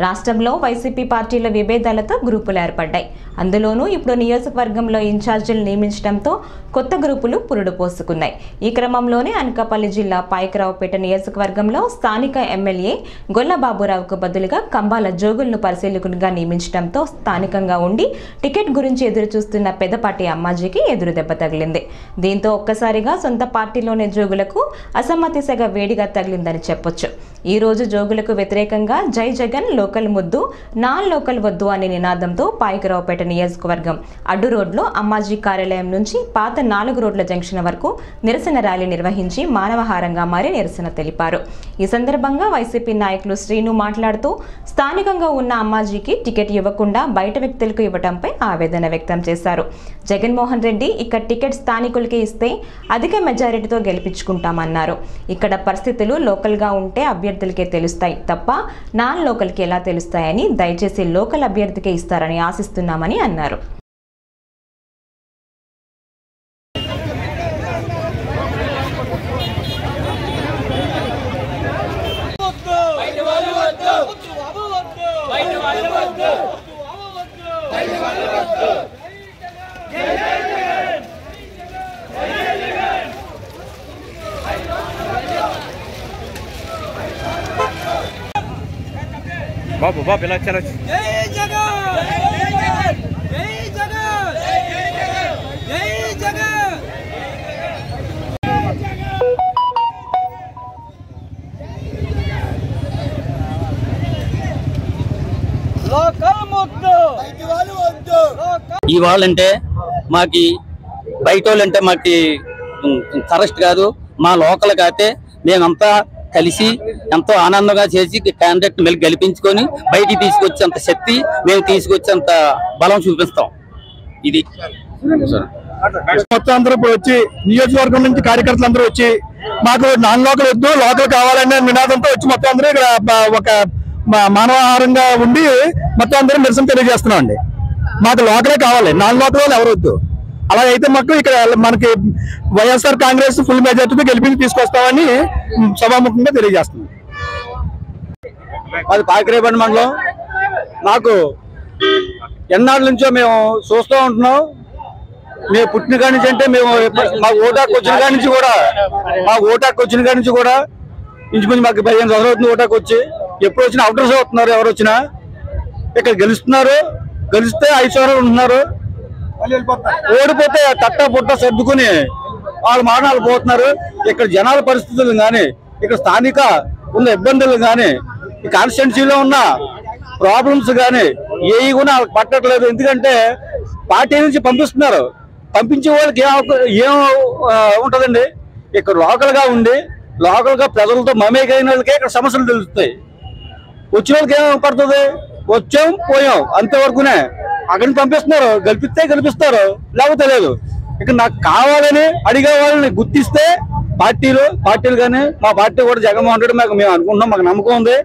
రాష్ట్రంలో వైసీపీ పార్టీల విభేదాలతో గ్రూపులు ఏర్పడ్డాయి. అందులోనూ ఇప్పుడు నియోజకవర్గంలో ఇన్ఛార్జీలు నియమించడంతో కొత్త గ్రూపులు పురుడు పోసుకున్నాయి. ఈ క్రమంలోనే అనకాపల్లి జిల్లా పాయకరావుపేట నియోజకవర్గంలో స్థానిక ఎమ్మెల్యే గొల్లబాబురావుకు బదులుగా కంబాల జోగులను పరిశీలకునిగా నియమించడంతో స్థానికంగా ఉండి టికెట్ గురించి ఎదురు చూస్తున్న పెదపాటి అమ్మాజీకి ఎదురు దెబ్బ తగిలింది. దీంతో ఒక్కసారిగా సొంత పార్టీలోనే జోగులకు అసమ్మతి సెగ వేడిగా తగిలిందని చెప్పొచ్చు. ఈ రోజు జోగులకు వ్యతిరేకంగా జై జగన్ లోకల్ ముద్దు, నాన్ లోకల్ వద్దు అనే నినాదంతో పాయకరావుపేట నియోజకవర్గం అడ్డు రోడ్లో అమ్మాజీ కార్యాలయం నుంచి పాత 4 రోడ్ల జంక్షన్ వరకు నిరసన ర్యాలీ నిర్వహించి మానవహారంగా మారి నిరసన తెలిపారు. ఈ సందర్భంగా వైసీపీ నాయకులు శ్రీను మాట్లాడుతూ స్థానికంగా ఉన్న అమ్మాజీకి టికెట్ ఇవ్వకుండా బయట వ్యక్తులకు ఇవ్వడంపై ఆవేదన వ్యక్తం చేశారు. జగన్మోహన్ రెడ్డి ఇక్కడ టికెట్ స్థానికులకి ఇస్తే అధిక మెజారిటీతో గెలిపించుకుంటామన్నారు. ఇక్కడ పరిస్థితులు లోకల్గా ఉంటే అభ్యర్థులకే తెలుస్తాయి తప్ప నాన్ లోకల్కి ఎలా తెలుస్తాయని, దయచేసి లోకల్ అభ్యర్థికే ఇస్తారని ఆశిస్తున్నామని అన్నారు. बाबू बाबू ఇలా చలో జై జగన్ జై జగన్ జై జగన్ లోకల్ ముద్దు బయటవాళ్ళు వద్దు. ఇవాళంటే మాకి బయటోళ్ళంటే మాకి కరెక్ట్ కాదు. మా లోకల్ కాతే మేమంతా కలిసి ఎంతో ఆనందంగా చేసి క్యాండిడేట్ మళ్ళీ గెలిపించుకొని బయటికి తీసుకొచ్చేంత శక్తి మేము తీసుకొచ్చేంత బలం చూపిస్తాం. ఇది మొత్తం అందరూ ఇప్పుడు వచ్చి నియోజకవర్గం నుంచి కార్యకర్తలు అందరూ వచ్చి మాకు నాన్ లోకల్ వద్దు లోకల్ కావాలనే నినాదంతో వచ్చి మొత్తం అందరూ ఇక్కడ ఒక మానవాహారంగా ఉండి మొత్తం అందరూ నిరసన తెలియజేస్తున్నాం అండి. మాకు లోకలే కావాలి, నాన్ లోకల్ వాళ్ళు ఎవరు వద్దు. అలాగైతే మాకు ఇక్కడ మనకి వైఎస్ఆర్ కాంగ్రెస్ ఫుల్ మెజార్టీతో గెలిపించి తీసుకొస్తామని సభాముఖంగా తెలియజేస్తున్నాం. అది పాయకరావుపేట మండలం. మాకు ఎన్నాళ్ళ నుంచో మేము చూస్తూ ఉంటున్నాం. మేము పుట్టిన కాడి నుంచి అంటే మేము మా ఓటాకు వచ్చిన కాడి నుంచి కూడా ఇంచుమించు మాకు 15 సంవత్సరాలు అవుతుంది ఓటాకు వచ్చి. ఎప్పుడు వచ్చినా అవుటర్స్ అవుతున్నారు, ఎవరు వచ్చినా ఇక్కడ గెలుస్తున్నారు. గెలిస్తే 5 సంవత్సరాలు ఉంటున్నారు, ఓడిపోతే తట్ట పుట్ట సర్దుకుని వాళ్ళ మారణాలు పోతున్నారు. ఇక్కడ జనాల పరిస్థితులు కానీ, ఇక్కడ స్థానిక ఉన్న ఇబ్బందులు కానీ, ఈ కాన్స్టిట్యున్సీలో ఉన్న ప్రాబ్లమ్స్ కానీ ఏవి కూడా వాళ్ళకి పట్టట్లేదు. ఎందుకంటే పార్టీ నుంచి పంపిస్తున్నారు. పంపించే వాళ్ళకి ఏం ఉంటుందండి. ఇక్కడ లోకల్గా ఉండి లోకల్గా ప్రజలతో మమేకైన వాళ్ళకే ఇక్కడ సమస్యలు తెలుస్తాయి. వచ్చిన వాళ్ళకి ఏం పడుతుంది, వచ్చాం పోయాం అంతవరకునే. అక్కడిని పంపిస్తున్నారు, గెలిపిస్తారు, లేకపోతే లేదు. ఇక్కడ నాకు కావాలని అడిగే వాళ్ళని గుర్తిస్తే పార్టీలు కానీ మా పార్టీ కూడా జగన్మోహన్ రెడ్డి మేము అనుకుంటున్నాం, మాకు నమ్మకం ఉంది.